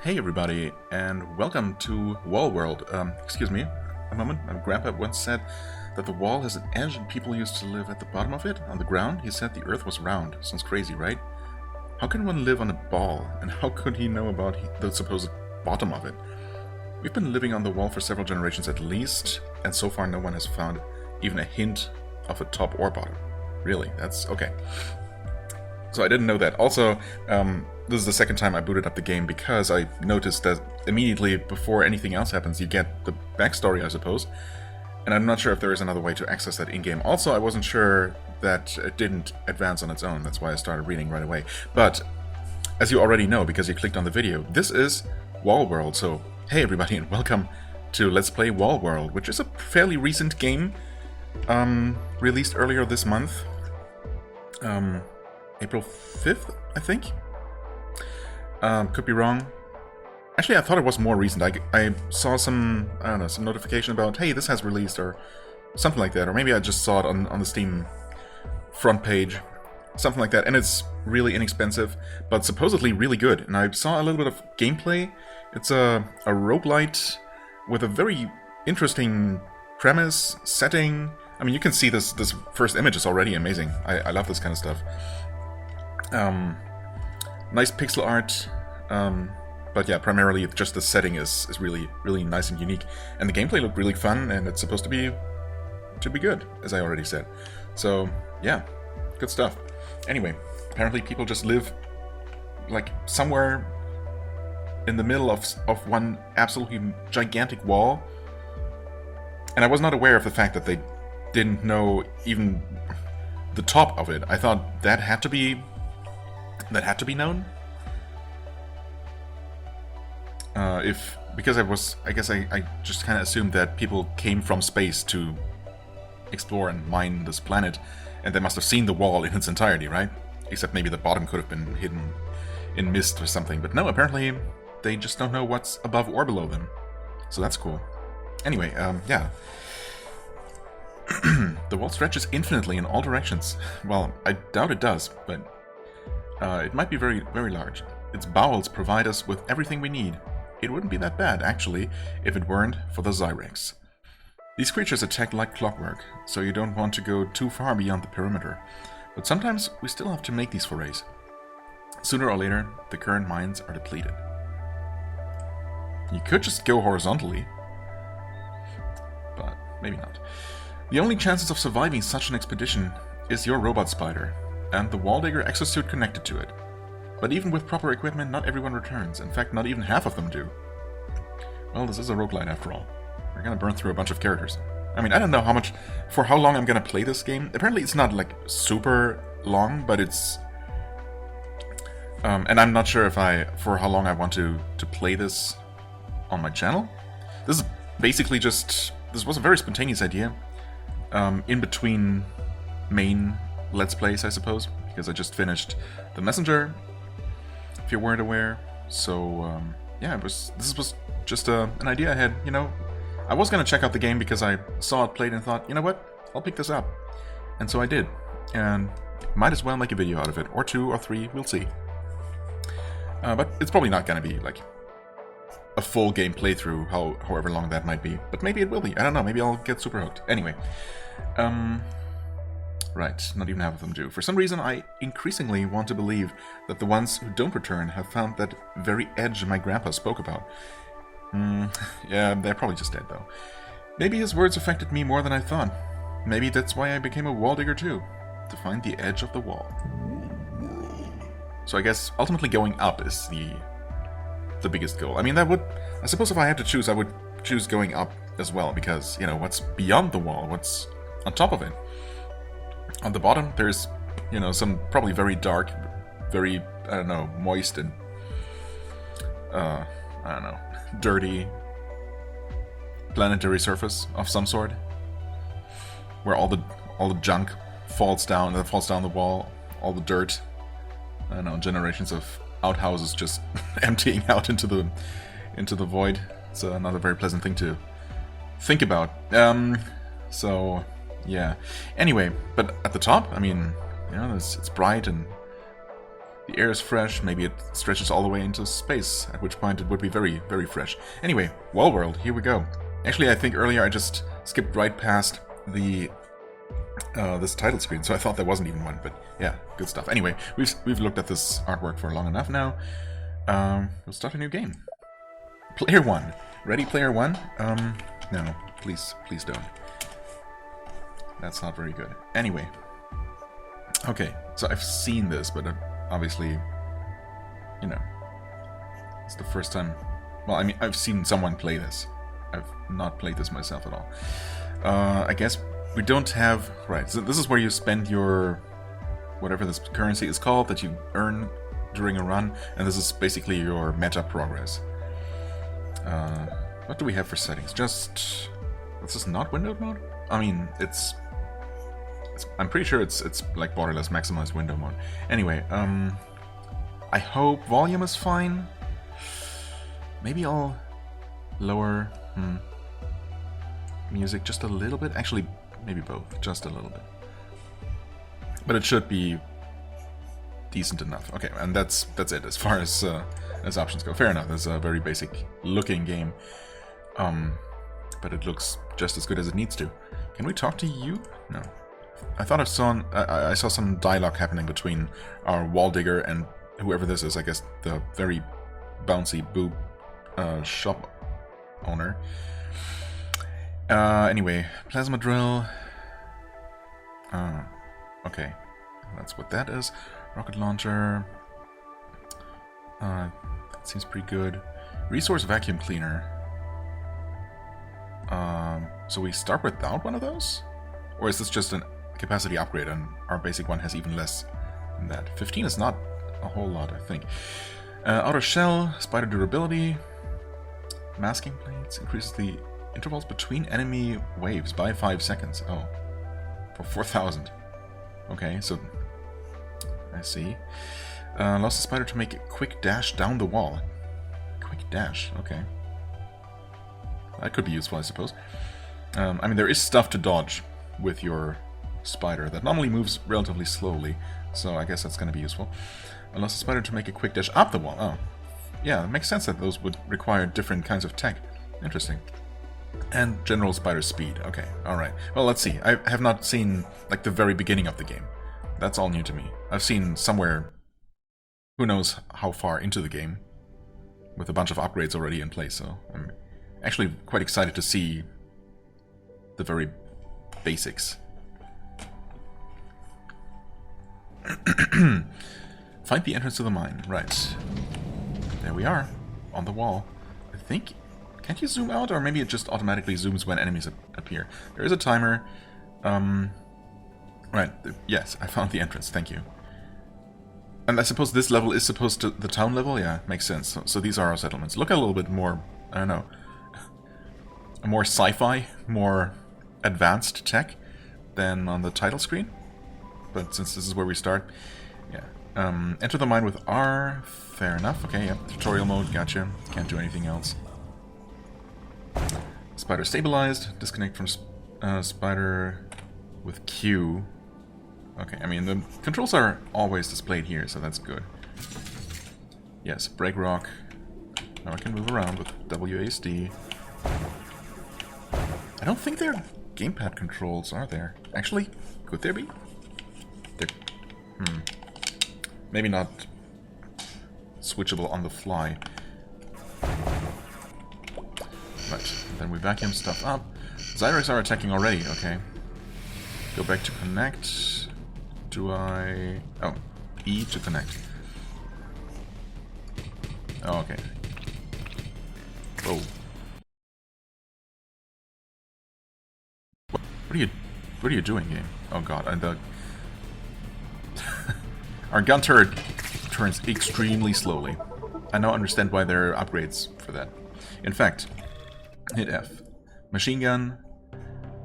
Hey everybody, and welcome to Wall World. Excuse me, a moment. My grandpa once said that the wall has an edge and people used to live at the bottom of it, on the ground. He said the earth was round. Sounds crazy, right? How can one live on a ball, and how could he know about the supposed bottom of it? We've been living on the wall for several generations at least, and so far no one has found even a hint of a top or bottom. Really, that's okay. So I didn't know that. Also, this is the second time I booted up the game because I noticed that immediately before anything else happens, you get the backstory, I suppose. And I'm not sure if there is another way to access that in-game. Also, I wasn't sure that it didn't advance on its own. That's why I started reading right away. But, as you already know, because you clicked on the video, this is Wall World. So, hey everybody, and welcome to Let's Play Wall World, which is a fairly recent game, released earlier this month. April 5th, I think? Could be wrong. Actually, I thought it was more recent. I saw some, I don't know, some notification about, hey, this has released, or something like that. Or maybe I just saw it on the Steam front page. Something like that. And it's really inexpensive, but supposedly really good. And I saw a little bit of gameplay. It's a roguelite with a very interesting premise, setting. I mean, you can see this first image is already amazing. I love this kind of stuff. Nice pixel art, but yeah, primarily just the setting is really, really nice and unique. And the gameplay looked really fun, and it's supposed to be good, as I already said. So, yeah, good stuff. Anyway, apparently people just live, like, somewhere in the middle of one absolutely gigantic wall. And I was not aware of the fact that they didn't know even the top of it. I thought that had to be known. Because I guess I just kind of assumed that people came from space to explore and mine this planet, and they must have seen the wall in its entirety, right? Except maybe the bottom could have been hidden in mist or something. But no, apparently they just don't know what's above or below them. So that's cool. Anyway, yeah. The wall stretches infinitely in all directions. Well, I doubt it does, but it might be very, very large. Its bowels provide us with everything we need. It wouldn't be that bad, actually, if it weren't for the Zyrex. These creatures attack like clockwork, so you don't want to go too far beyond the perimeter. But sometimes we still have to make these forays. Sooner or later, the current mines are depleted. You could just go horizontally, but maybe not. The only chances of surviving such an expedition is your robot spider, and the wall digger exosuit connected to it. But even with proper equipment, not everyone returns. In fact, not even half of them do. Well, this is a roguelite after all. We're gonna burn through a bunch of characters. I mean, I don't know for how long I'm gonna play this game. Apparently it's not, like, super long, but it's... and I'm not sure for how long I want to play this on my channel. This is basically just... This was a very spontaneous idea. In between main Let's Plays, I suppose, because I just finished The Messenger, if you weren't aware. So, yeah, this was just an idea I had, you know. I was going to check out the game because I saw it played and thought, you know what, I'll pick this up. And so I did, and might as well make a video out of it, or 2 or 3, we'll see. But it's probably not going to be, like, a full game playthrough, however long that might be. But maybe it will be, I don't know, maybe I'll get super hooked. Anyway, right, not even half of them do. For some reason, I increasingly want to believe that the ones who don't return have found that very edge my grandpa spoke about. Yeah, they're probably just dead, though. Maybe his words affected me more than I thought. Maybe that's why I became a wall digger, too. To find the edge of the wall. So I guess, ultimately going up is the biggest goal. I mean, I suppose if I had to choose, I would choose going up as well, because, you know, what's beyond the wall, what's on top of it? On the bottom, there's, you know, some probably very dark, very, I don't know, moist and, I don't know, dirty planetary surface of some sort, where all the junk falls down the wall, all the dirt, I don't know, generations of outhouses just emptying out into the void. It's not a very pleasant thing to think about. So yeah. Anyway, but at the top, I mean, you know, it's bright and The air is fresh, maybe it stretches all the way into space, at which point it would be very, very fresh. Anyway, Wall World, here we go. Actually, I think earlier I just skipped right past the this title screen, so I thought there wasn't even one, but yeah, good stuff. Anyway, we've looked at this artwork for long enough now. We'll start a new game. Player 1. Ready, Player 1? No, please don't. That's not very good. Anyway. Okay, so I've seen this, but obviously, you know, it's the first time. Well, I mean, I've seen someone play this. I've not played this myself at all. I guess we don't have... Right, so this is where you spend your... whatever this currency is called that you earn during a run, and this is basically your meta progress. What do we have for settings? Just... This is not windowed mode? I mean, I'm pretty sure it's like borderless maximized window mode. Anyway, I hope volume is fine. Maybe I'll lower music just a little bit. Actually, maybe both, just a little bit. But it should be decent enough. Okay, and that's it as far as options go. Fair enough. It's a very basic looking game, but it looks just as good as it needs to. Can we talk to you? No. I thought I saw some dialogue happening between our wall digger and whoever this is. I guess the very bouncy boob shop owner. Anyway, plasma drill. Okay, that's what that is. Rocket launcher. That seems pretty good. Resource vacuum cleaner. So we start without one of those? Or is this just a capacity upgrade and our basic one has even less than that? 15 is not a whole lot, I think. Outer shell, spider durability. Masking plates increases the intervals between enemy waves by 5 seconds. Oh, for 4,000. Okay, so I see. Allows the spider to make a quick dash down the wall. Quick dash, okay. That could be useful, I suppose. I mean, there is stuff to dodge with your spider that normally moves relatively slowly, so I guess that's going to be useful. Allows the spider to make a quick dash up the wall. Oh, yeah, it makes sense that those would require different kinds of tech. Interesting. And general spider speed. Okay, alright. Well, let's see. I have not seen, like, the very beginning of the game. That's all new to me. I've seen somewhere, who knows how far into the game, with a bunch of upgrades already in place, so I'm actually quite excited to see the very basics. Find the entrance to the mine. Right. There we are. On the wall. I think... Can't you zoom out? Or maybe it just automatically zooms when enemies appear. There is a timer. Right. Yes, I found the entrance. Thank you. And I suppose this level is supposed to... The town level? Yeah, makes sense. So these are our settlements. Look a little bit more... I don't know. More sci-fi, more advanced tech than on the title screen. But since this is where we start, yeah. Enter the mine with R. Fair enough. Okay, yeah. Tutorial mode, gotcha. Can't do anything else. Spider stabilized. Disconnect from spider with Q. Okay, I mean, the controls are always displayed here, so that's good. Yes, break rock. Now I can move around with WASD. I don't think there are gamepad controls, are there? Actually, could there be? Maybe not switchable on the fly. Right, then we vacuum stuff up. Zyrex are attacking already, okay. Go back to connect. Do I... Oh, E to connect. Oh, okay. Whoa. What are you doing, game? Oh god, and the... Our gun turret turns extremely slowly. I now understand why there are upgrades for that. In fact, hit F. Machine gun,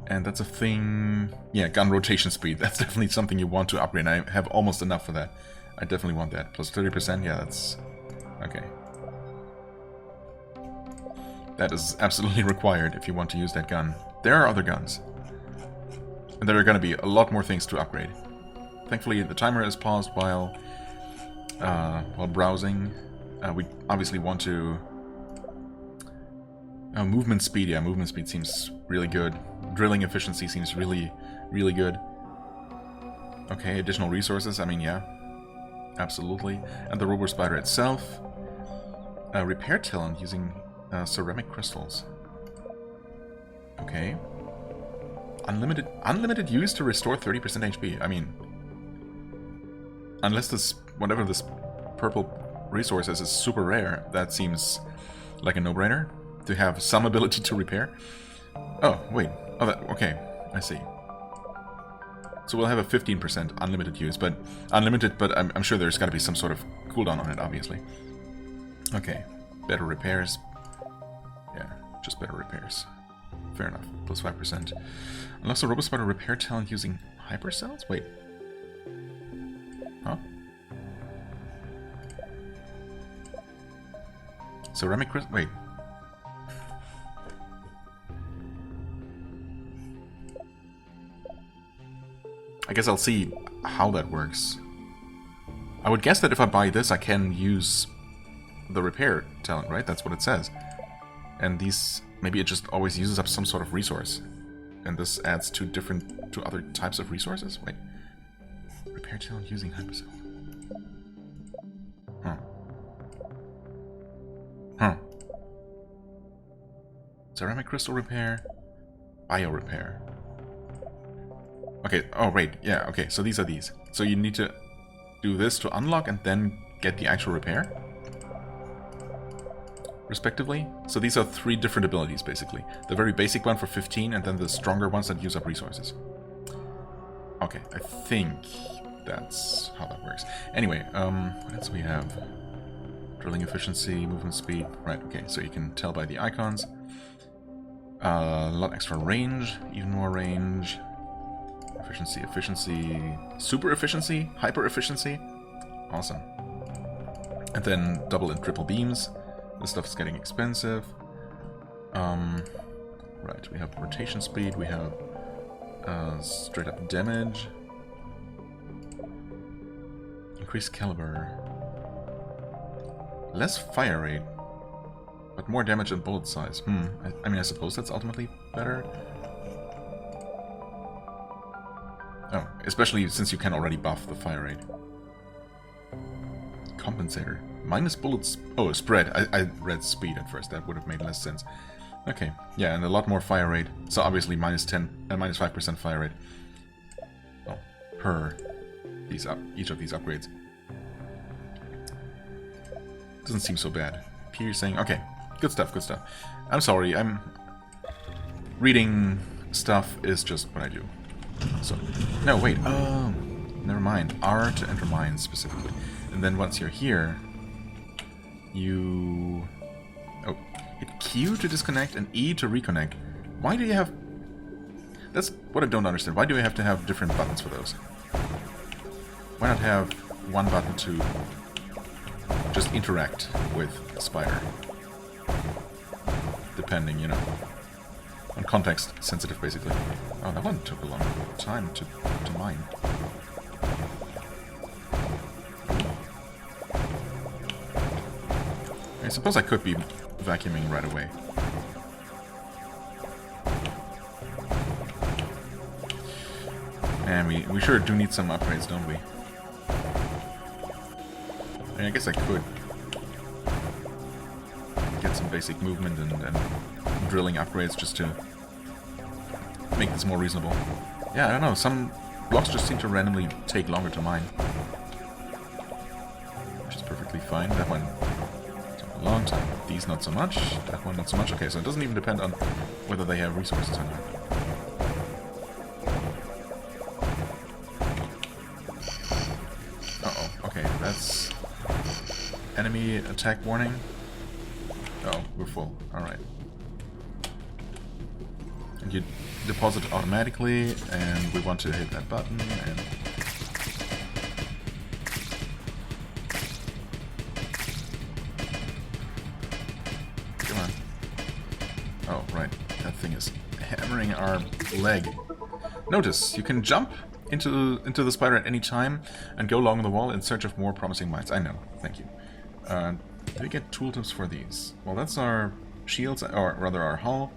and that's a thing... Yeah, gun rotation speed. That's definitely something you want to upgrade. I have almost enough for that. I definitely want that. Plus 30%, yeah, that's... Okay. That is absolutely required if you want to use that gun. There are other guns. And there are going to be a lot more things to upgrade. Thankfully, the timer is paused while while browsing. We obviously want to... movement speed, yeah, movement speed seems really good. Drilling efficiency seems really, really good. Okay, additional resources, I mean, yeah. Absolutely. And the robo spider itself. Repair talent using ceramic crystals. Okay. Unlimited use to restore 30% HP. I mean, unless this, whatever this purple resource is super rare, that seems like a no-brainer to have some ability to repair. Oh, wait. Oh, okay. I see. So we'll have a 15% unlimited use, but I'm sure there's got to be some sort of cooldown on it, obviously. Okay. Better repairs. Yeah, just better repairs. Fair enough. Plus 5%. Unlocks a robo spider repair talent using hypercells? Wait. Huh? Ceramic crystal. Wait. I guess I'll see how that works. I would guess that if I buy this, I can use the repair talent, right? That's what it says. And these, maybe it just always uses up some sort of resource. And this adds to other types of resources? Wait. Repair talent using hypercell. Huh. Huh. Ceramic crystal repair. Bio repair. Okay, oh wait, yeah, okay, so these are these. So you need to do this to unlock and then get the actual repair? Respectively. So these are 3 different abilities, basically. The very basic one for 15, and then the stronger ones that use up resources. Okay, I think that's how that works. Anyway, what else do we have? Drilling efficiency, movement speed. Right, okay, so you can tell by the icons. A lot extra range, even more range. Efficiency, super efficiency, hyper efficiency. Awesome. And then double and triple beams. This stuff is getting expensive. Right, we have rotation speed, we have straight up damage. Increased caliber. Less fire rate, but more damage and bullet size. I mean, I suppose that's ultimately better. Oh, especially since you can already buff the fire rate. Compensator. Minus bullets. Oh, spread. I read speed at first. That would have made less sense. Okay. Yeah, and a lot more fire rate. So obviously minus 5% fire rate. Oh, per each of these upgrades. Doesn't seem so bad. Piercing. Okay. Good stuff, good stuff. I'm sorry. Reading stuff is just what I do. So, no, wait, never mind. R to enter mines, specifically. And then once you're here, you... Oh, hit Q to disconnect and E to reconnect. Why do you have... That's what I don't understand. Why do we have to have different buttons for those? Why not have one button to just interact with the spider? Depending, you know. On context sensitive, basically. Oh, that one took a long time to mine. I suppose I could be vacuuming right away. And we sure do need some upgrades, don't we? I mean, I guess I could get some basic movement and drilling upgrades just to make this more reasonable. Yeah, I don't know, some blocks just seem to randomly take longer to mine. Which is perfectly fine. That one took a long time. These not so much, that one not so much. Okay, so it doesn't even depend on whether they have resources or not. Uh-oh, okay, that's enemy attack warning. Oh, we're full. Alright. And you deposit automatically, and we want to hit that button, and... Come on. Oh, right. That thing is hammering our leg. Notice, you can jump into the spider at any time and go along the wall in search of more promising mines. I know. Thank you. Do we get tooltips for these? Well, that's our shields, or rather our hull.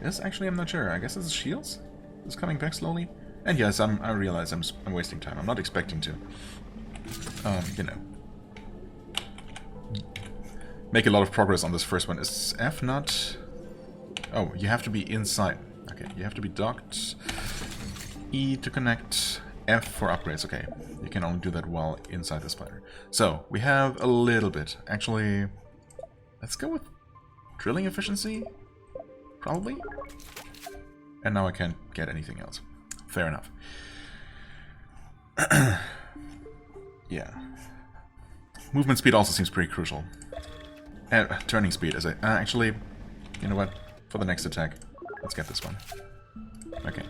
Yes, actually, I'm not sure. I guess this is shields? It's coming back slowly? And yes, I realize I'm wasting time. I'm not expecting to. You know. Make a lot of progress on this first one. Is F not... Oh, you have to be inside. Okay, you have to be docked. E to connect. F for upgrades. Okay, you can only do that while inside the spider. So, we have a little bit. Actually, let's go with drilling efficiency? Probably? And now I can't get anything else. Fair enough. Yeah. Movement speed also seems pretty crucial. Turning speed, as I... actually, you know what? For the next attack, let's get this one. Okay.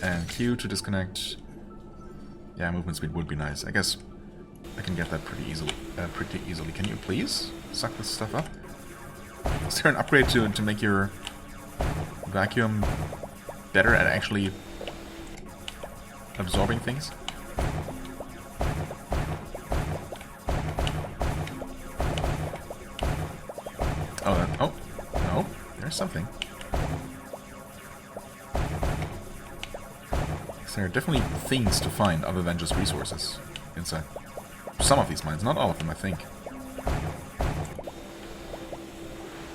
And Q to disconnect. Yeah, movement speed would be nice. I guess I can get that pretty easily. Can you please suck this stuff up? Is there an upgrade to make your vacuum better at actually absorbing things? Oh, no, there's something. There are definitely things to find other than just resources inside some of these mines, not all of them, I think.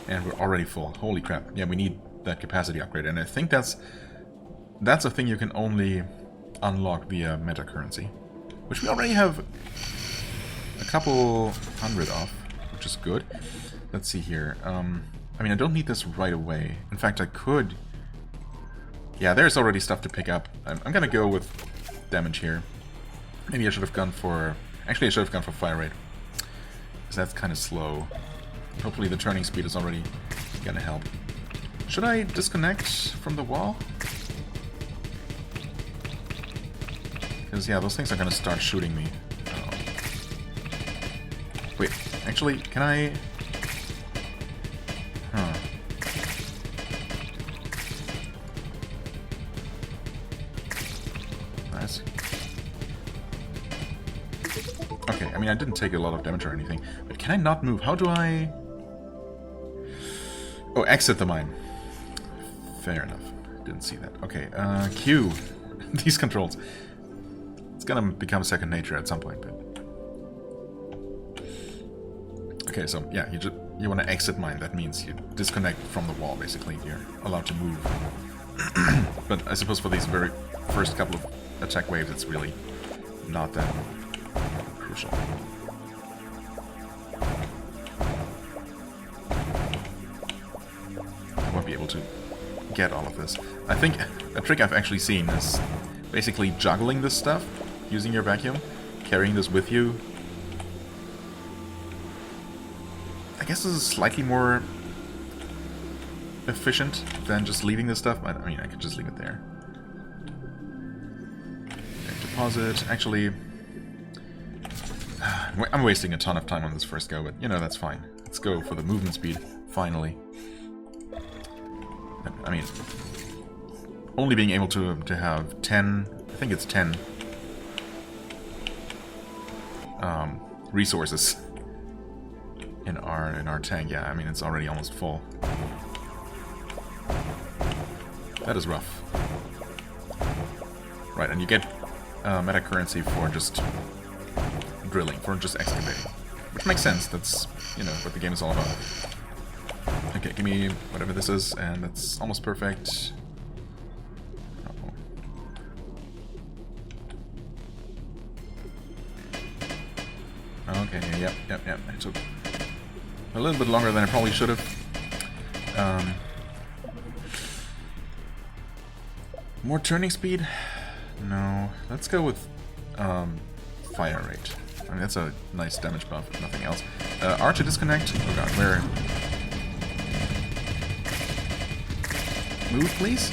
And we're already full. Holy crap. Yeah, we need that capacity upgrade, and I think that's a thing you can only unlock via meta currency, which we already have a couple hundred of, which is good. Let's see here. I mean, I don't need this right away. In fact, I could... Yeah, there's already stuff to pick up. I'm gonna go with damage here. Maybe I should have gone for... Actually, I should have gone for fire rate, because that's kind of slow. Hopefully the turning speed is already gonna help. Should I disconnect from the wall? Because, yeah, those things are gonna start shooting me. Oh. Wait, actually, can I... Huh. Nice. Okay, I mean, I didn't take a lot of damage or anything, but can I not move? How do I... Oh, exit the mine. Fair enough. Didn't see that. Okay, Q. These controls. It's gonna become second nature at some point, but... Okay, so, yeah, you want to exit mine. That means you disconnect from the wall, basically. You're allowed to move. But I suppose for these very first couple of attack waves, it's really not that crucial. I won't be able to get all of this. I think a trick I've actually seen is basically juggling this stuff, using your vacuum, carrying this with you. I guess this is slightly more efficient than just leaving this stuff. I mean, I could just leave it there. Okay, deposit. Actually, I'm wasting a ton of time on this first go, but, you know, that's fine. Let's go for the movement speed, finally. I mean, only being able to have 10, I think it's 10 resources in our tank. Yeah, I mean, it's already almost full. That is rough. Right, and you get meta currency for just drilling, for just excavating. Which makes sense, that's, you know, what the game is all about. Okay, give me whatever this is, and that's almost perfect. Uh-oh. Okay, yep. It took a little bit longer than I probably should have. More turning speed? No. Let's go with fire rate. I mean, that's a nice damage buff, if nothing else. R to disconnect. Oh god, where? Move, please?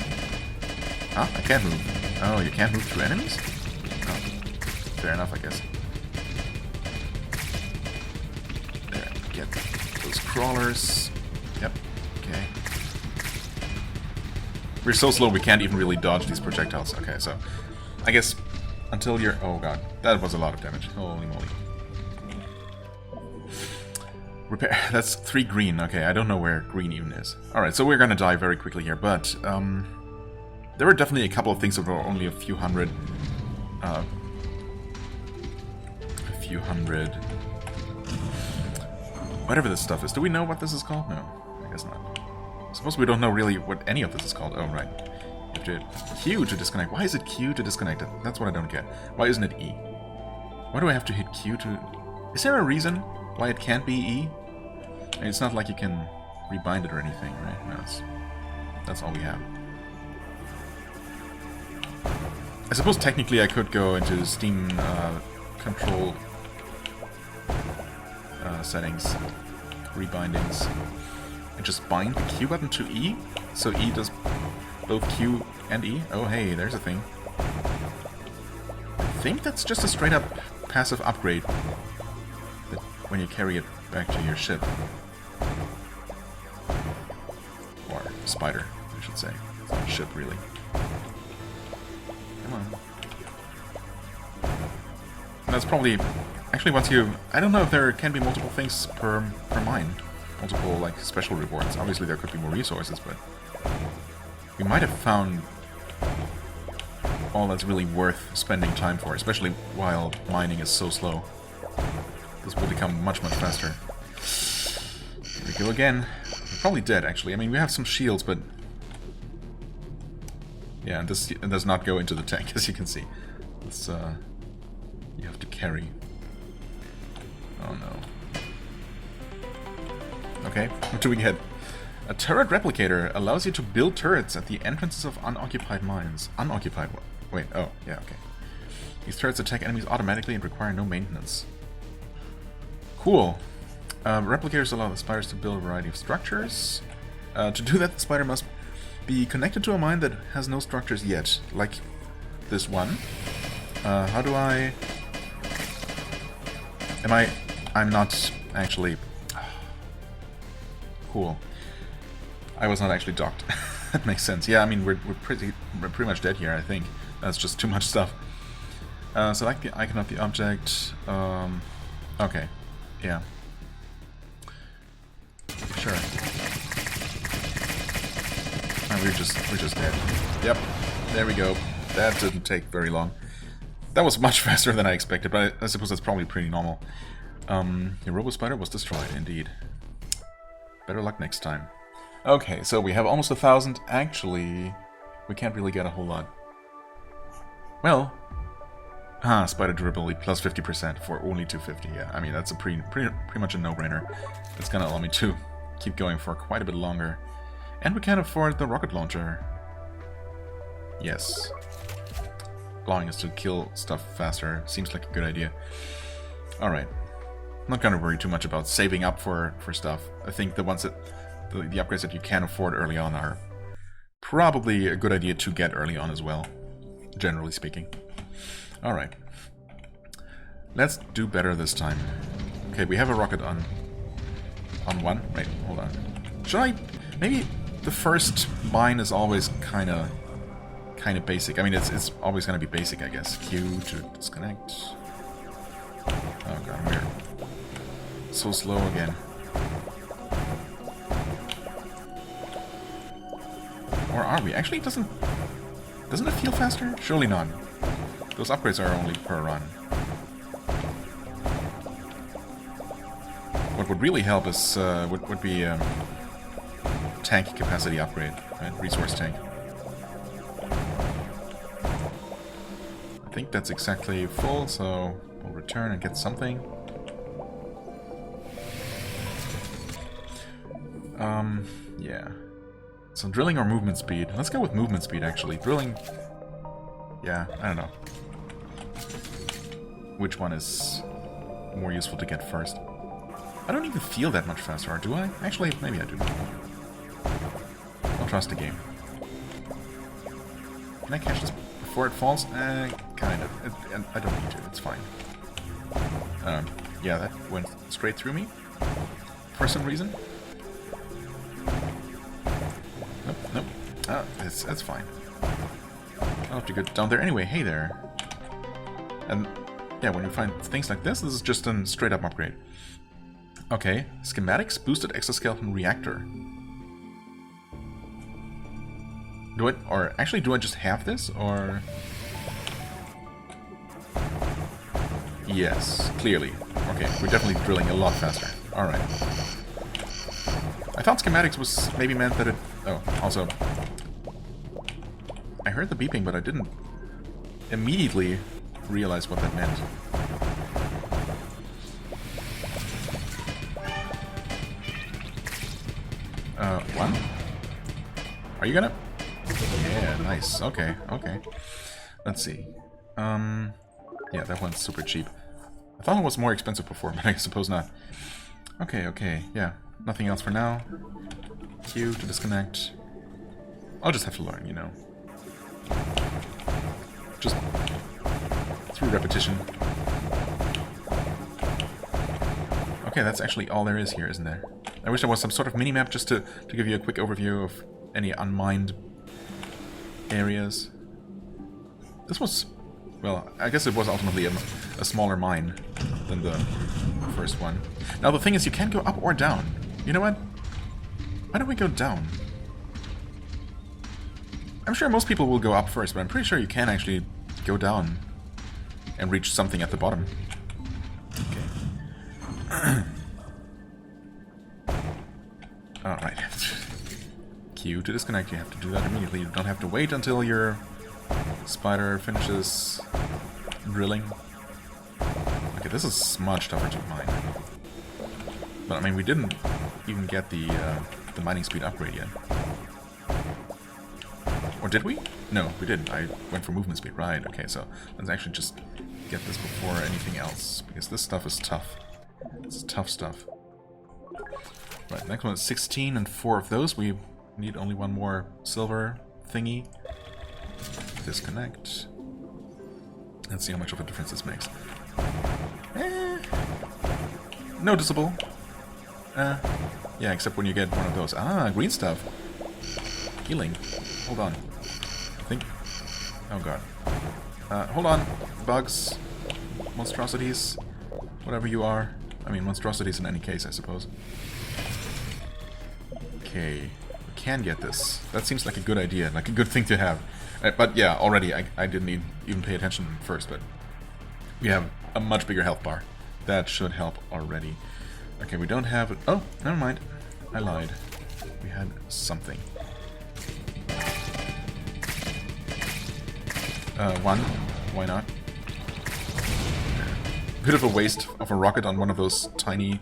Ah, I can't move. Oh, you can't move through enemies? Oh, fair enough, I guess. There, get those crawlers. Yep, okay. We're so slow we can't even really dodge these projectiles. Okay, so I guess until you're... Oh god, that was a lot of damage. Holy moly. Repair... That's 3 green. Okay, I don't know where green even is. Alright, so we're gonna die very quickly here, but... there were definitely a couple of things that were only a few hundred... Whatever this stuff is. Do we know what this is called? No, I guess not. I suppose we don't know really what any of this is called. Oh, right. You have to Q to disconnect. Why is it Q to disconnect it? That's what I don't get. Why isn't it E? Why do I have to hit Q to... Is there a reason why it can't be E? I mean, it's not like you can rebind it or anything, right? No, that's all we have. I suppose technically I could go into Steam control settings, rebindings, and just bind the Q button to E, so E does both Q and E. Oh hey, there's a thing. I think that's just a straight up passive upgrade that when you carry it back to your ship. Or spider, I should say. It's not a ship really. Come on. And that's probably... Actually, once you... I don't know if there can be multiple things per mine. Multiple, like, special rewards. Obviously, there could be more resources, but... We might have found all that's really worth spending time for, especially while mining is so slow. This will become much, much faster. Here we go again. We're probably dead, actually. I mean, we have some shields, but... Yeah, and this does not go into the tank, as you can see. It's, you have to carry. Oh no. Okay, what do we get? A turret replicator allows you to build turrets at the entrances of unoccupied mines. Unoccupied? Wait, oh, yeah, okay. These turrets attack enemies automatically and require no maintenance. Cool. Replicators allow the spiders to build a variety of structures. To do that, the spider must be connected to a mine that has no structures yet, like this one. How do I... I'm not actually... Cool. I was not actually docked. That makes sense. Yeah, I mean, we're pretty much dead here, I think. That's just too much stuff. Select the icon of the object. Okay. Yeah. Sure. Oh, we're just dead. Yep. There we go. That didn't take very long. That was much faster than I expected, but I suppose that's probably pretty normal. Your robo-spider was destroyed, indeed. Better luck next time. Okay, so we have almost 1,000. Actually, we can't really get a whole lot. Well, spider durability plus 50% for only 250. Yeah, I mean that's a pretty much a no-brainer. It's gonna allow me to keep going for quite a bit longer, and we can afford the rocket launcher. Yes, allowing us to kill stuff faster seems like a good idea. All right. I'm not gonna worry too much about saving up for stuff. I think the ones that the upgrades that you can afford early on are probably a good idea to get early on as well, generally speaking. Alright. Let's do better this time. Okay, we have a rocket on one. Wait, hold on. Should I... Maybe the first mine is always kinda basic. I mean, it's always gonna be basic, I guess. Q to disconnect. Oh god, we're so slow again. Or are we? Actually, doesn't it feel faster? Surely not. Those upgrades are only per run. What would really help is would be tank capacity upgrade, right? Resource tank. I think that's exactly full, so we'll return and get something. Yeah. So drilling or movement speed? Let's go with movement speed, actually. Drilling... Yeah, I don't know. Which one is more useful to get first? I don't even feel that much faster, do I? Actually, maybe I do. I'll trust the game. Can I catch this before it falls? Kind of. I don't need to, it's fine. Yeah, that went straight through me. For some reason. Nope. Ah, that's fine. I'll have to go down there anyway. Hey there. And yeah, when you find things like this is just a straight up upgrade. Okay, schematics, boosted exoskeleton reactor. Do I just have this, or... Yes, clearly. Okay, we're definitely drilling a lot faster. Alright. I thought schematics was maybe meant that it... Oh, also... I heard the beeping, but I didn't immediately realize what that meant. What? Are you gonna... Yeah, nice. Okay, okay. Let's see. Yeah, that one's super cheap. I thought it was more expensive before, but I suppose not. Okay, okay, yeah. Nothing else for now. Q to disconnect. I'll just have to learn, you know. Just through repetition. Okay, that's actually all there is here, isn't there? I wish there was some sort of mini-map just to give you a quick overview of any unmined areas. This was... Well, I guess it was ultimately a smaller mine than the first one. Now the thing is, you can go up or down. You know what? Why don't we go down? I'm sure most people will go up first, but I'm pretty sure you can actually go down and reach something at the bottom. Okay. Alright. Q to disconnect. You have to do that immediately. You don't have to wait until your spider finishes drilling. Okay, this is much tougher to mine. But I mean, we didn't even get the mining speed upgrade yet. Or did we? No, we didn't. I went for movement speed. Right, okay, so let's actually just get this before anything else, because this stuff is tough. It's tough stuff. Right, next one is 16 and 4 of those. We need only one more silver thingy. Disconnect. Let's see how much of a difference this makes. Noticeable. Yeah, except when you get one of those. Ah, green stuff. Healing. Hold on. I think... Oh god. Hold on. Bugs. Monstrosities. Whatever you are. I mean, monstrosities in any case, I suppose. Okay. We can get this. That seems like a good idea. Like a good thing to have. But yeah, already I didn't even pay attention first, but... We have a much bigger health bar. That should help already. Okay, we don't have it. Oh, never mind. I lied. We had something. One. Why not? Bit of a waste of a rocket on one of those tiny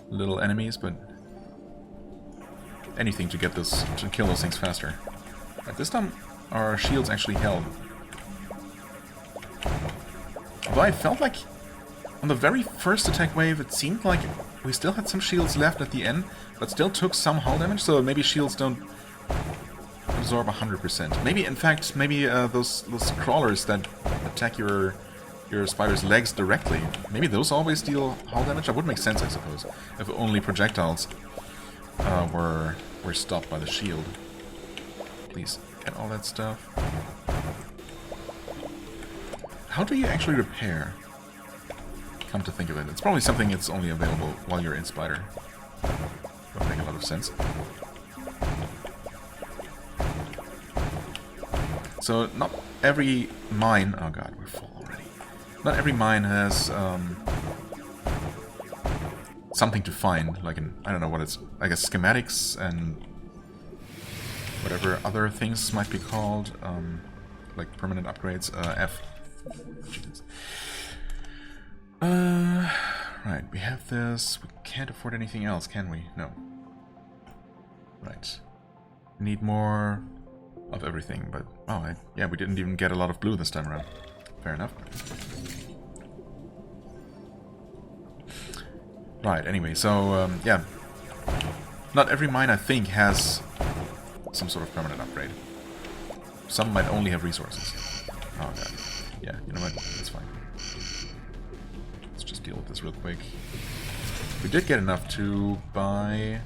little enemies, but anything to get this to kill those things faster. Right, this time our shields actually held. Although I felt like on the very first attack wave, it seemed like we still had some shields left at the end, but still took some hull damage, so maybe shields don't absorb 100%. Maybe, in fact, maybe those crawlers that attack your spider's legs directly, maybe those always deal hull damage? That would make sense, I suppose, if only projectiles were stopped by the shield. Please, get all that stuff. How do you actually repair? Come to think of it, it's probably something that's only available while you're in Spider. That would make a lot of sense. So, not every mine... Oh god, we're full already. Not every mine has something to find, like in, I don't know what it's... I guess schematics and whatever other things might be called, like permanent upgrades, F. Jesus. Right, we have this. We can't afford anything else, can we? No. Right. Need more of everything, but... Oh, yeah, we didn't even get a lot of blue this time around. Fair enough. Right, anyway, so, yeah. Not every mine, I think, has some sort of permanent upgrade. Some might only have resources. Oh, god. Yeah, you know what? That's fine. Let's just deal with this real quick. We did get enough to buy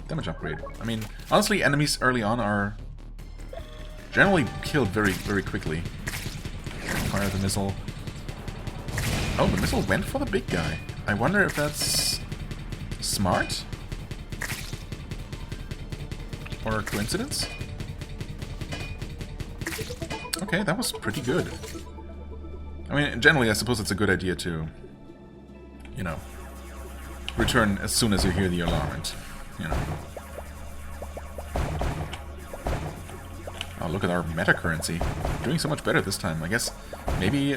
damage upgrade. I mean, honestly, enemies early on are generally killed very, very quickly. Fire the missile. Oh, the missile went for the big guy. I wonder if that's smart? Or a coincidence? Okay, that was pretty good. I mean, generally, I suppose it's a good idea to, you know, return as soon as you hear the alarm and, you know. Oh, look at our meta currency. Doing so much better this time. I guess maybe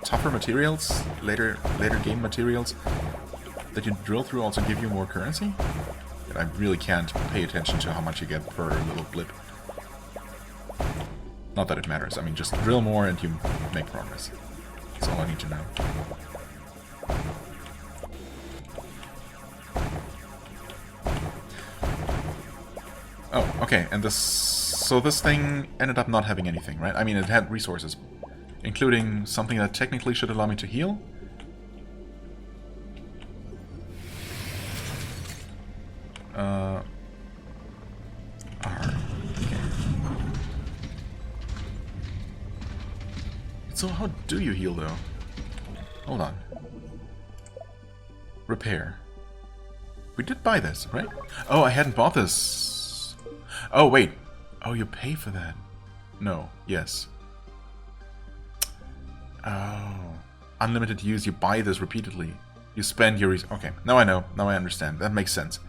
tougher materials, later game materials that you drill through also give you more currency? I really can't pay attention to how much you get per little blip. Not that it matters. I mean, just drill more and you make progress. That's all I need to know. Oh, okay, and this... So this thing ended up not having anything, right? I mean, it had resources, including something that technically should allow me to heal. Okay. So how do you heal, though? Hold on. Repair. We did buy this, right? Oh, I hadn't bought this. Oh, wait. Oh, you pay for that. No. Yes. Oh. Unlimited use. You buy this repeatedly. You spend your... Okay. Now I know. Now I understand. That makes sense.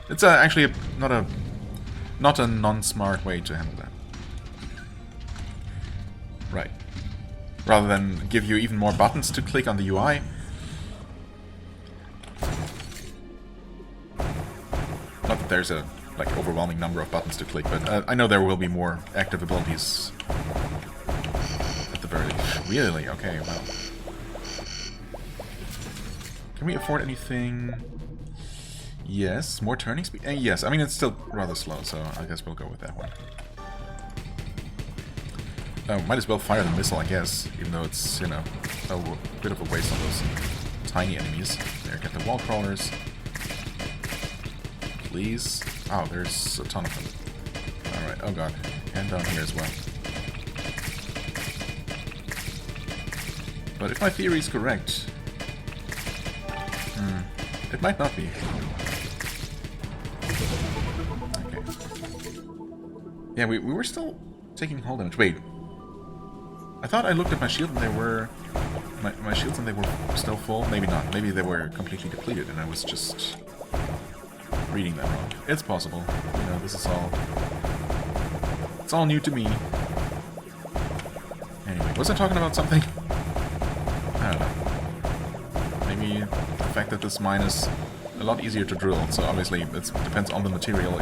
It's actually not a non-smart way to handle that. Right. Rather than give you even more buttons to click on the UI. Not that there's a overwhelming number of buttons to click, but I know there will be more active abilities at the very least. Really? Okay, well. Can we afford anything? Yes, more turning speed? Yes, I mean it's still rather slow, so I guess we'll go with that one. Might as well fire the missile, I guess, even though it's, you know, a bit of a waste on those tiny enemies. There, get the wall crawlers. Please. Oh, there's a ton of them. Alright, oh god. And down here as well. But if my theory is correct... it might not be. Okay. Yeah, we were still taking hull damage. Wait. I thought I looked at my shield and they were... My shields and they were still full. Maybe not. Maybe they were completely depleted and I was just... reading that wrong. It's possible. You know, this is all... It's all new to me. Anyway, was I talking about something? I don't know. Maybe the fact that this mine is a lot easier to drill, so obviously it depends on the material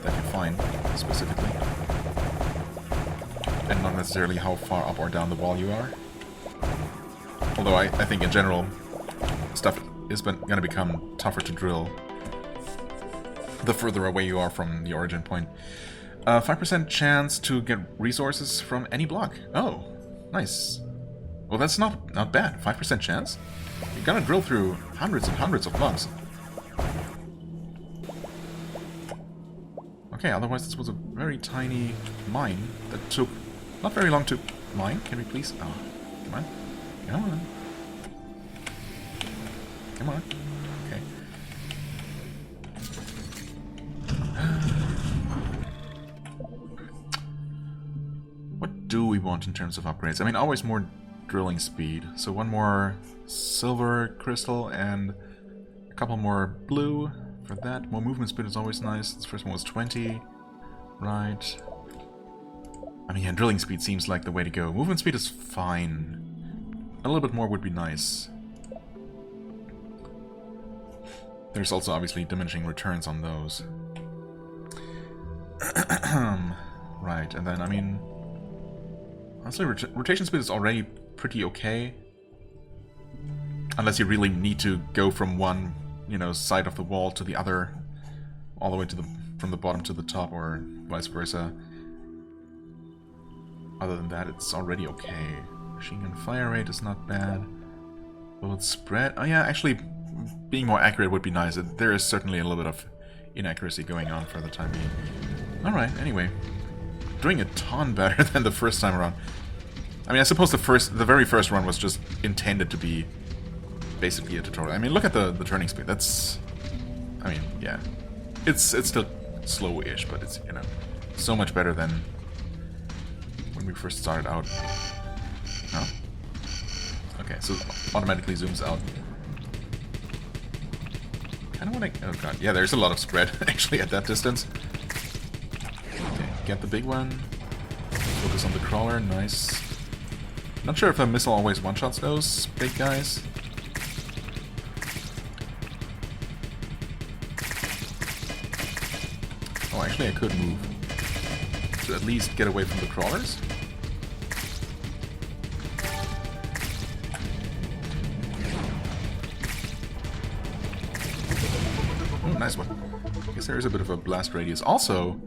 that you find, specifically. And not necessarily how far up or down the wall you are. Although I think in general, stuff is going to become tougher to drill the further away you are from the origin point. 5% chance to get resources from any block. Oh, nice. Well, that's not bad. 5% chance? You're gonna drill through hundreds and hundreds of blocks. Okay, otherwise this was a very tiny mine that took not very long to mine. Can we please? Oh, come on. Come on. Come on. Okay. What do we want in terms of upgrades? I mean, always more drilling speed. So one more silver crystal and a couple more blue for that. More movement speed is always nice. This first one was 20. Right. I mean, yeah, drilling speed seems like the way to go. Movement speed is fine. A little bit more would be nice. There's also obviously diminishing returns on those. Right, and then, I mean... honestly, rotation speed is already pretty okay. Unless you really need to go from one, you know, side of the wall to the other, all the way to from the bottom to the top, or vice versa. Other than that, it's already okay. Machine gun fire rate is not bad. Bullet spread... oh yeah, actually, being more accurate would be nice. There is certainly a little bit of inaccuracy going on for the time being. Alright, anyway. doing a ton better than the first time around. I mean, I suppose the very first run was just intended to be basically a tutorial. I mean, look at the turning speed. That's, I mean, yeah, it's still slow-ish, but it's, you know, so much better than when we first started out. No? Okay, so automatically zooms out. Kind of want to... Oh god, yeah, there's a lot of spread actually at that distance. Okay, get the big one. Focus on the crawler, nice. Not sure if a missile always one-shots those big guys. Oh, actually I could move. To at least get away from the crawlers. Nice one. I guess there is a bit of a blast radius. Also,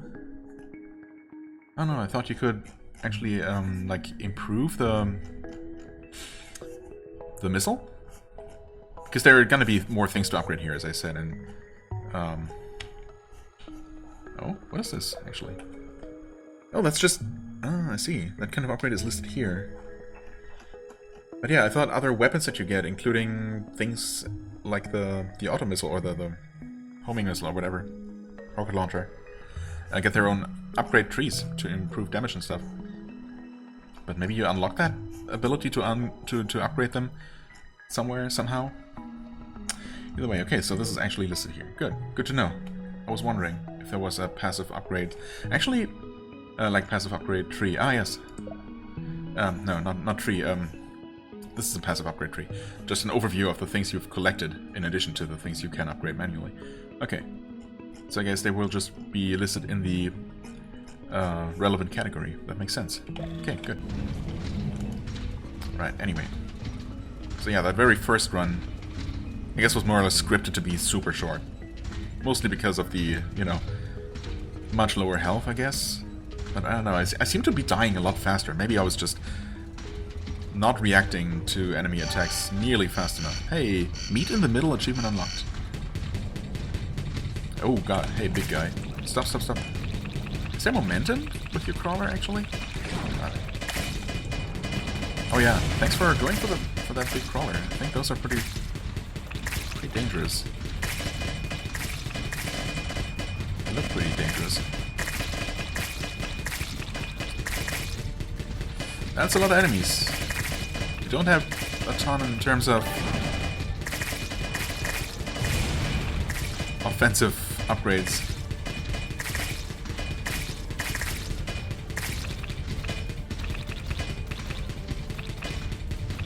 oh no, I thought you could actually like improve the missile, because there are gonna be more things to upgrade here, as I said. And oh, what is this actually? Oh, that's just I see. That kind of upgrade is listed here. But yeah, I thought other weapons that you get, including things like the auto missile or the homing missile or whatever, rocket launcher, get their own upgrade trees to improve damage and stuff. But maybe you unlock that ability to upgrade them somewhere, somehow. Either way, okay, so this is actually listed here. Good to know. I was wondering if there was a passive upgrade. Actually, like passive upgrade tree. Ah, yes. No, not tree. This is a passive upgrade tree. Just an overview of the things you've collected in addition to the things you can upgrade manually. Okay. So I guess they will just be listed in the relevant category. That makes sense. Okay, good. Right, anyway. So yeah, that very first run, I guess, was more or less scripted to be super short. Mostly because of the, you know, much lower health, I guess. But I don't know, I seem to be dying a lot faster. Maybe I was just not reacting to enemy attacks nearly fast enough. Hey, meet in the middle achievement unlocked. Oh god, hey big guy. Stop. Is there momentum with your crawler actually? Oh yeah, thanks for going for that big crawler. I think those are pretty dangerous. They look pretty dangerous. That's a lot of enemies. You don't have a ton in terms of offensive upgrades.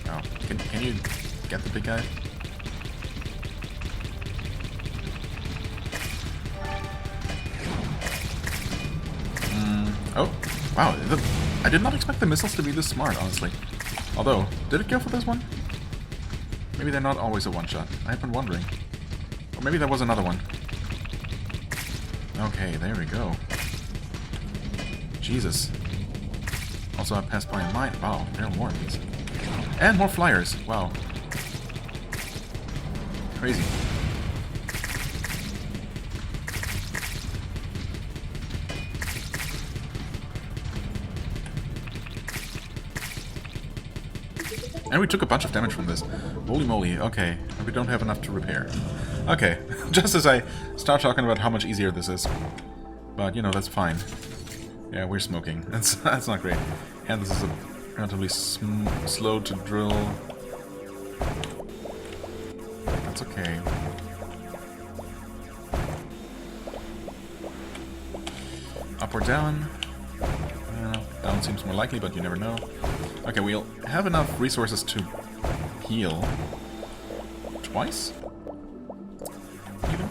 Oh, can you get the big guy? Oh, wow. I did not expect the missiles to be this smart, honestly. Although, did it go for this one? Maybe they're not always a one-shot. I've been wondering. Or maybe there was another one. Okay, there we go. Jesus. Also, I passed by a mine. Wow, there are more of these. And more flyers. Wow. Crazy. And we took a bunch of damage from this. Holy moly, okay. We don't have enough to repair. Okay, just as I start talking about how much easier this is. But, you know, that's fine. Yeah, we're smoking. That's not great. And this is a relatively slow to drill. That's okay. Up or down? Down seems more likely, but you never know. Okay, we'll have enough resources to heal twice? Even?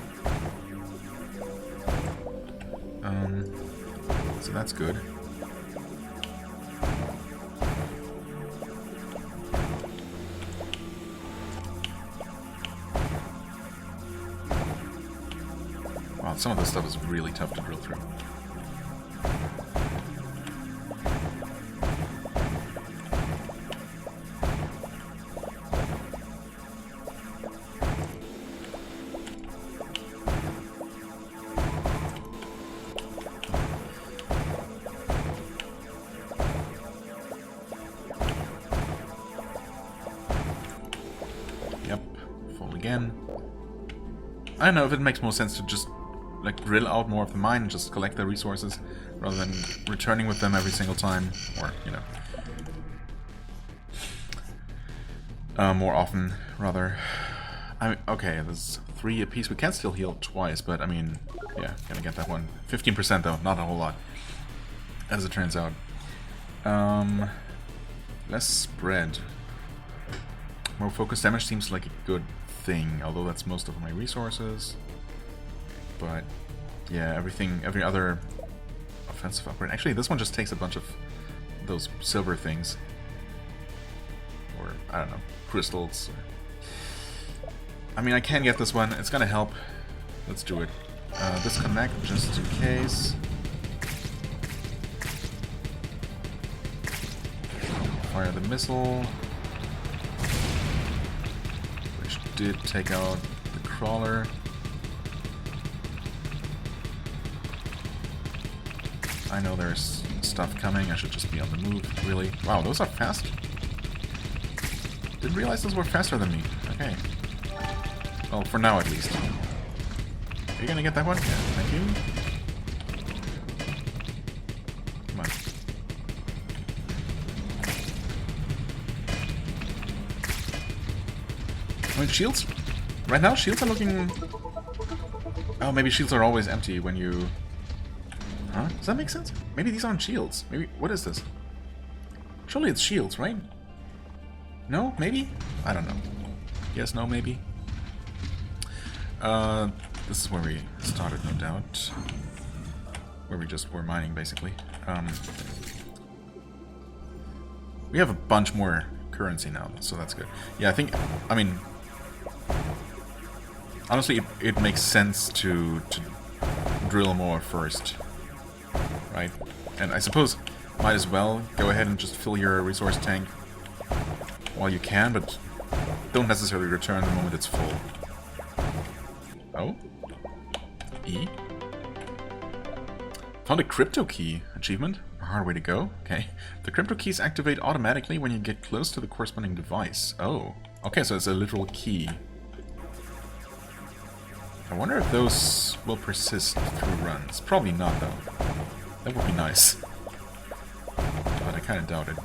So that's good. Wow, some of this stuff is really tough to drill through. again. I don't know if it makes more sense to just like drill out more of the mine and just collect the resources rather than returning with them every single time, or you know, more often rather. I mean, okay, there's 3 apiece. We can still heal twice, but I mean, yeah, gonna get that one. 15% though, not a whole lot, as it turns out. Less spread. More focused damage seems like a good thing, although that's most of my resources. But yeah, every other offensive upgrade. Actually, this one just takes a bunch of those silver things, or I don't know, crystals. I mean, I can get this one. It's gonna help. Let's do it. Disconnect just in case. Fire the missile, which did take out the crawler. I know there's stuff coming. I should just be on the move, really. Wow, those are fast. Didn't realize those were faster than me. Okay. Well, for now at least. Are you gonna get that one? Yeah, thank you. Come on. I mean, shields... Right now, shields are looking... Oh, maybe shields are always empty when you... Huh? Does that make sense? Maybe these aren't shields. Maybe... What is this? Surely it's shields, right? No? Maybe? I don't know. Yes, no, maybe? This is where we started, no doubt. Where we just were mining, basically. We have a bunch more currency now, so that's good. Yeah, I think... I mean... Honestly, it makes sense to drill more first, right? And I suppose might as well go ahead and just fill your resource tank while you can, but don't necessarily return the moment it's full. Oh? E? Found a crypto key achievement. A hard way to go. Okay. The crypto keys activate automatically when you get close to the corresponding device. Oh. Okay, so it's a literal key. I wonder if those will persist through runs. Probably not, though. That would be nice. But I kind of doubt it.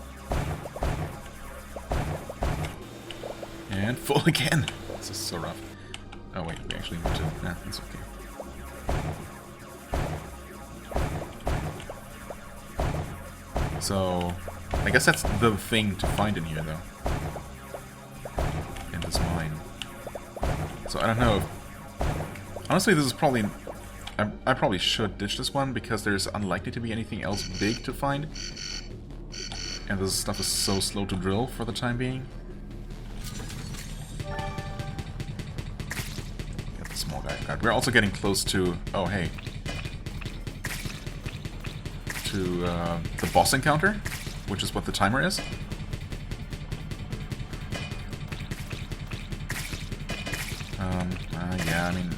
And full again! This is so rough. Oh wait, we actually need to... Nah, it's okay. So... I guess that's the thing to find in here, though. In this mine. So I don't know if... Honestly, this is probably... I probably should ditch this one, because there's unlikely to be anything else big to find. And this stuff is so slow to drill for the time being. Get the small guy. God, we're also getting close to... Oh, hey. To the boss encounter, which is what the timer is. Yeah, I mean...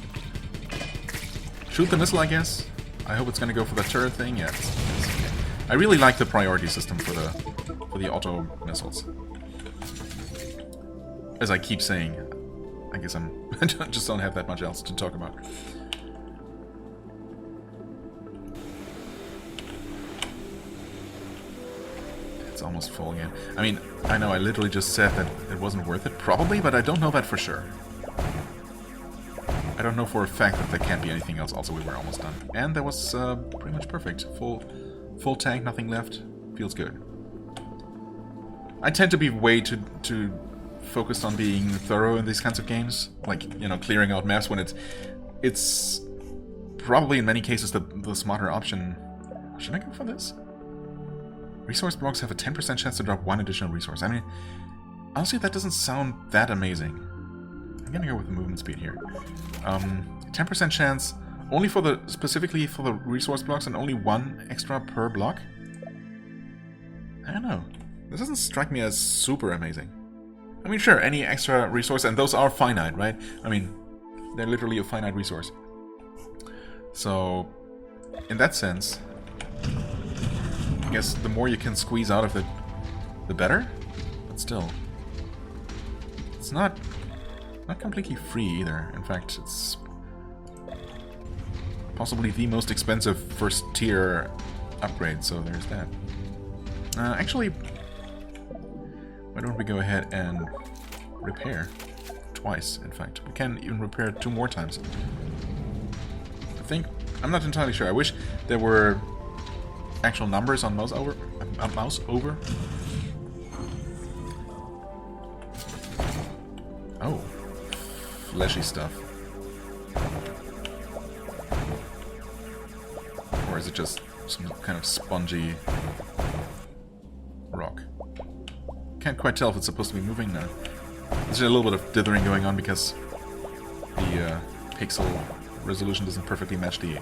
Shoot the missile, I guess. I hope it's gonna go for the turret thing. Yeah, it's okay. I really like the priority system for the auto missiles. As I keep saying, I guess I just don't have that much else to talk about. It's almost full again. I mean, I know I literally just said that it wasn't worth it, probably, but I don't know that for sure. I don't know for a fact that there can't be anything else. Also, we were almost done. And that was pretty much perfect. Full tank, nothing left. Feels good. I tend to be way too focused on being thorough in these kinds of games. Like, you know, clearing out maps when it's probably in many cases the smarter option. Should I go for this? Resource blocks have a 10% chance to drop 1 additional resource. I mean, honestly, that doesn't sound that amazing. I'm gonna go with the movement speed here. 10% chance only for specifically for the resource blocks, and only 1 extra per block. I don't know. This doesn't strike me as super amazing. I mean, sure, any extra resource, and those are finite, right? I mean, they're literally a finite resource. So, in that sense, I guess the more you can squeeze out of it, the better. But still, it's not not completely free either. In fact, it's possibly the most expensive first tier upgrade, so there's that. Actually, why don't we go ahead and repair twice, in fact. We can even repair 2 more times. I think, I'm not entirely sure. I wish there were actual numbers on mouse over. Oh, fleshy stuff. Or is it just some kind of spongy rock? Can't quite tell if it's supposed to be moving now. There's a little bit of dithering going on because the pixel resolution doesn't perfectly match the...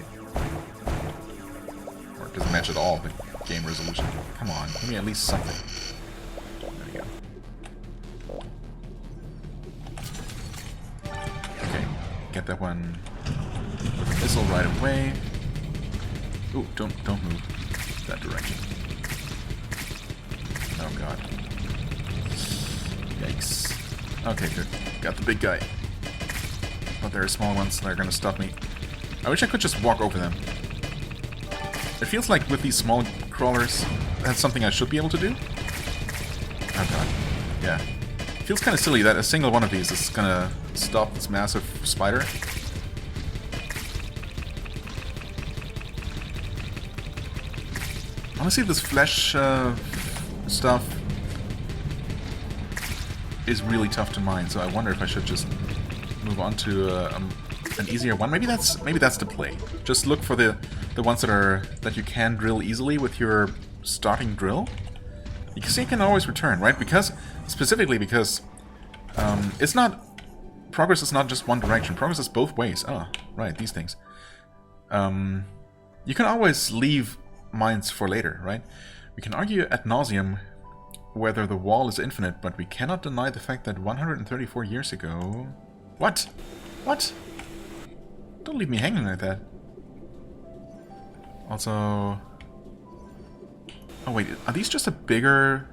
or it doesn't match at all the game resolution. Come on, give me at least something. There we go. Okay, get that one with a missile right away. Ooh, don't move that direction. Oh god. Yikes. Okay, good. Got the big guy. But there are small ones that are gonna stop me. I wish I could just walk over them. It feels like with these small crawlers, that's something I should be able to do. Oh god. Yeah. It feels kind of silly that a single one of these is gonna stop this massive spider. Honestly, this flesh stuff is really tough to mine, so I wonder if I should just move on to an easier one. Maybe that's the play. Just look for the ones that you can drill easily with your starting drill. Because you can always return, right? Specifically because it's not... Progress is not just one direction. Progress is both ways. Oh, right, these things. You can always leave mines for later, right? We can argue ad nauseum whether the wall is infinite, but we cannot deny the fact that 134 years ago... What? What? Don't leave me hanging like that. Also... Oh wait, are these just a bigger...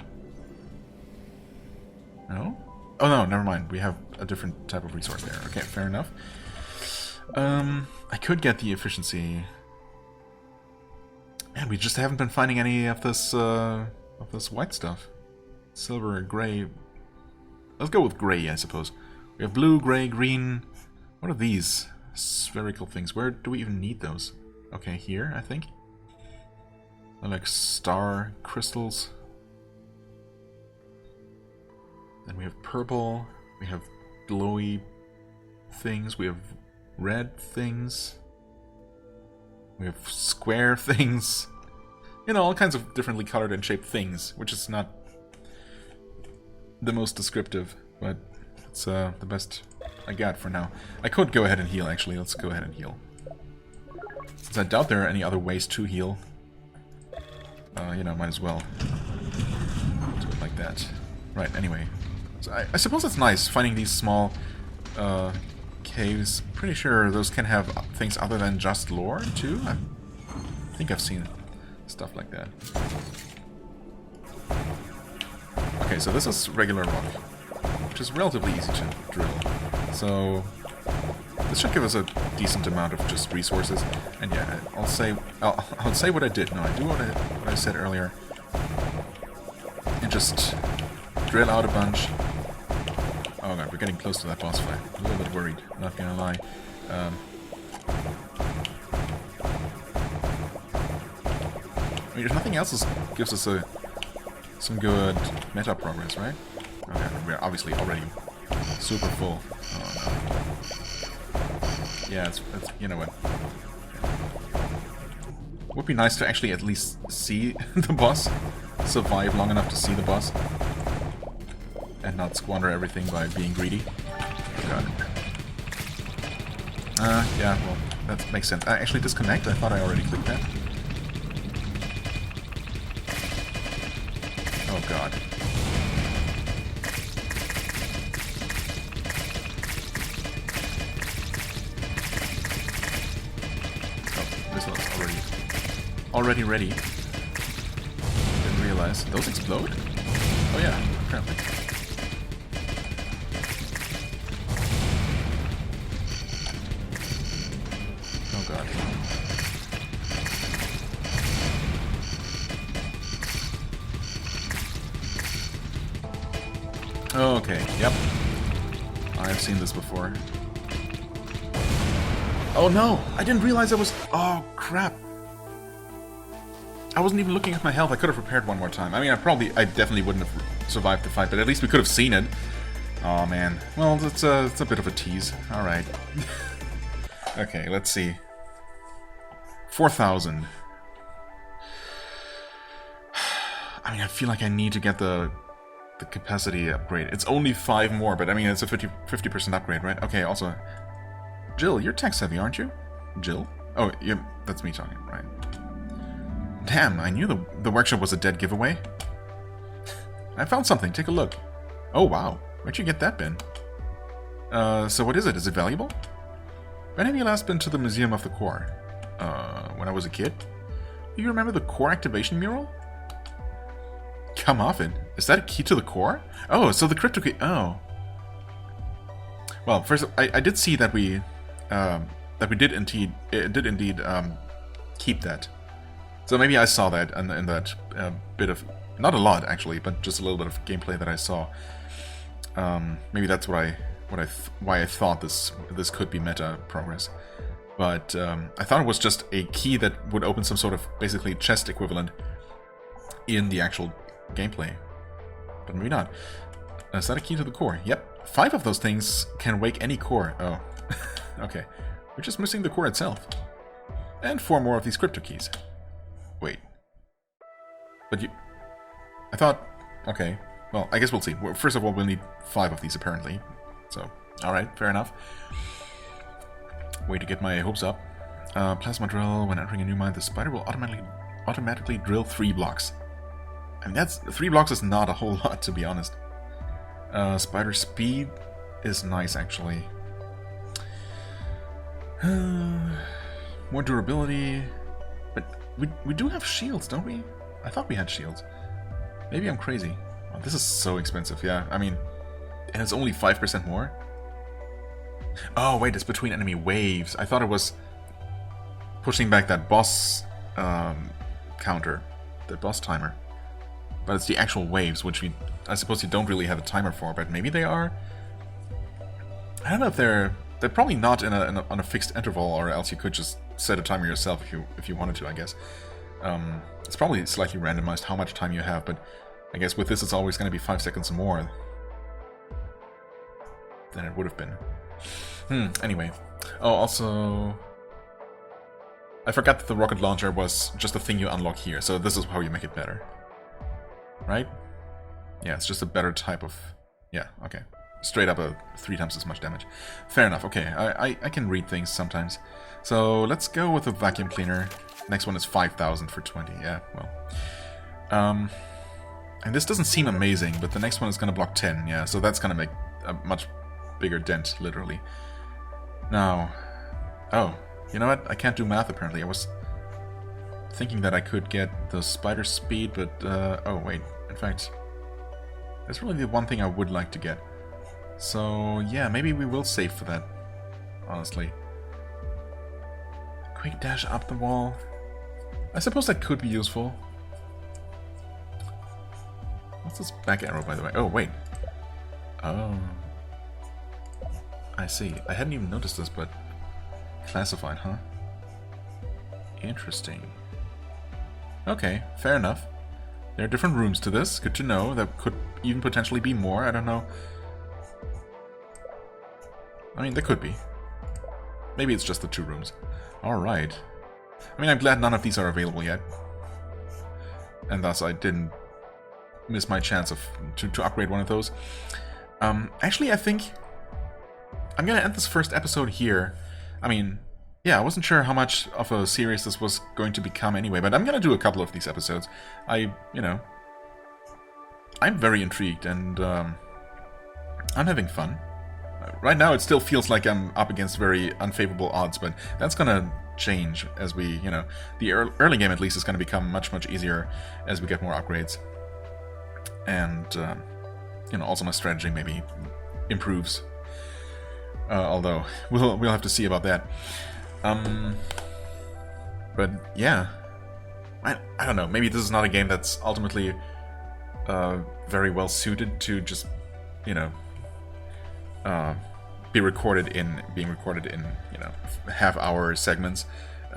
No? Oh no, never mind. We have a different type of resource there. Okay, fair enough. I could get the efficiency... Man, we just haven't been finding any of this white stuff. Silver, gray... Let's go with gray, I suppose. We have blue, gray, green... What are these spherical things? Where do we even need those? Okay, here, I think. They're like star crystals. Then we have purple. We have glowy things. We have red things. We have square things. You know, all kinds of differently colored and shaped things, which is not the most descriptive, but it's the best I got for now. I could go ahead and heal, actually. Let's go ahead and heal. Since I doubt there are any other ways to heal, you know, might as well do it like that. Right, anyway. So I suppose it's nice finding these small caves. Pretty sure those can have things other than just lore, too. I think I've seen stuff like that. Okay, so this is regular rock, which is relatively easy to drill. So this should give us a decent amount of just resources. And yeah, I'll say what I did. No, I do what I said earlier. And just drill out a bunch. Oh god, we're getting close to that boss fight. I'm a little bit worried, not gonna lie. I mean, if nothing else gives us some good meta progress, right? Okay, we're obviously already super full. Oh no. Yeah, it's you know what? Would be nice to actually at least see the boss, survive long enough to see the boss, and not squander everything by being greedy. God. Yeah, well, that makes sense. Actually, disconnect. I thought I already clicked that. Oh god. Oh, this one's already ready. Didn't realize. Those explode? Oh yeah, apparently. Oh, okay, yep. I've seen this before. Oh no! I didn't realize I was... Oh, crap. I wasn't even looking at my health. I could have prepared one more time. I mean, I definitely wouldn't have survived the fight, but at least we could have seen it. Oh man. Well, it's a bit of a tease. Alright. Okay, let's see. 4,000. I mean, I feel like I need to get the capacity upgrade. It's only 5 more, but I mean, it's a 50% upgrade, right? Okay, also... Jill, you're tech-savvy, aren't you? Jill? Oh, yeah, that's me talking, right. Damn, I knew the workshop was a dead giveaway. I found something, take a look. Oh, wow. Where'd you get that bin? So what is it? Is it valuable? When have you last been to the Museum of the Core? When I was a kid? Do you remember the core activation mural? Come off it. Is that a key to the core? Oh, so the crypto key... Oh. Well, first, I did see that we did indeed keep that. So maybe I saw that in that bit of... Not a lot, actually, but just a little bit of gameplay that I saw. Maybe that's why I thought this could be meta progress. But I thought it was just a key that would open some sort of, basically, chest equivalent in the actual gameplay. But maybe not. Is that a key to the core? Yep. 5 of those things can wake any core. Oh. Okay. We're just missing the core itself. And 4 more of these crypto keys. Wait. But you... I thought... Okay. Well, I guess we'll see. First of all, we'll need 5 of these, apparently. So, alright, fair enough. Way to get my hopes up. Plasma drill. When entering a new mine, the spider will automatically drill 3 blocks. I mean, 3 blocks is not a whole lot, to be honest. Spider speed is nice, actually. More durability. But we do have shields, don't we? I thought we had shields. Maybe I'm crazy. Oh, this is so expensive, yeah. I mean, and it's only 5% more? Oh, wait, it's between enemy waves. I thought it was pushing back that boss counter, the boss timer. But it's the actual waves, which I suppose you don't really have a timer for, but maybe they are? I don't know if they're probably not on a fixed interval, or else you could just set a timer yourself if you wanted to, I guess. It's probably slightly randomized how much time you have, but I guess with this it's always going to be 5 seconds more than it would have been. Anyway. Oh, also... I forgot that the rocket launcher was just a thing you unlock here, so this is how you make it better. Right? Yeah, it's just a better type of... Yeah, okay. Straight up 3 times as much damage. Fair enough, okay. I can read things sometimes. So let's go with the vacuum cleaner. Next one is 5,000 for 20, yeah, well. And this doesn't seem amazing, but the next one is going to block 10, yeah, so that's going to make a much bigger dent, literally. Now... Oh, you know what? I can't do math, apparently. I was thinking that I could get the spider speed, but... oh, wait. In fact, that's really the one thing I would like to get. So, yeah, maybe we will save for that, honestly. Quick dash up the wall. I suppose that could be useful. What's this back arrow, by the way? Oh, wait. Oh. I see. I hadn't even noticed this, but... Classified, huh? Interesting. Okay, fair enough. There are different rooms to this. Good to know. There could even potentially be more. I don't know. I mean, there could be. Maybe it's just the 2 rooms. Alright. I mean, I'm glad none of these are available yet. And thus I didn't miss my chance to upgrade one of those. Actually, I think I'm gonna end this first episode here. I mean, yeah, I wasn't sure how much of a series this was going to become anyway, but I'm gonna do a couple of these episodes. I'm very intrigued, and I'm having fun. Right now, it still feels like I'm up against very unfavorable odds, but that's gonna change as we, the early game at least is gonna become much, much easier as we get more upgrades. And, also my strategy maybe improves. Although, we'll have to see about that. But, yeah. I don't know, maybe this is not a game that's ultimately very well suited to just you know, being recorded in half-hour segments,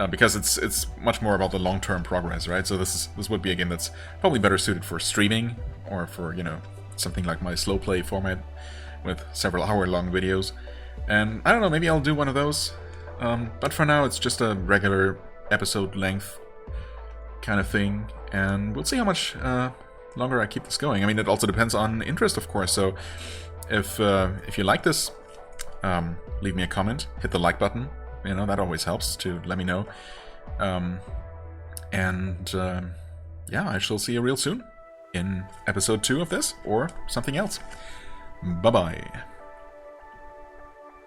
because it's much more about the long-term progress, right? So this would be a game that's probably better suited for streaming or for something like my slow play format with several hour-long videos. And I don't know, maybe I'll do one of those. But for now, it's just a regular episode length kind of thing, and we'll see how much longer I keep this going. I mean, it also depends on interest, of course. So if you like this, leave me a comment, hit the like button. That always helps to let me know. Yeah, I shall see you real soon in episode 2 of this or something else. Bye bye.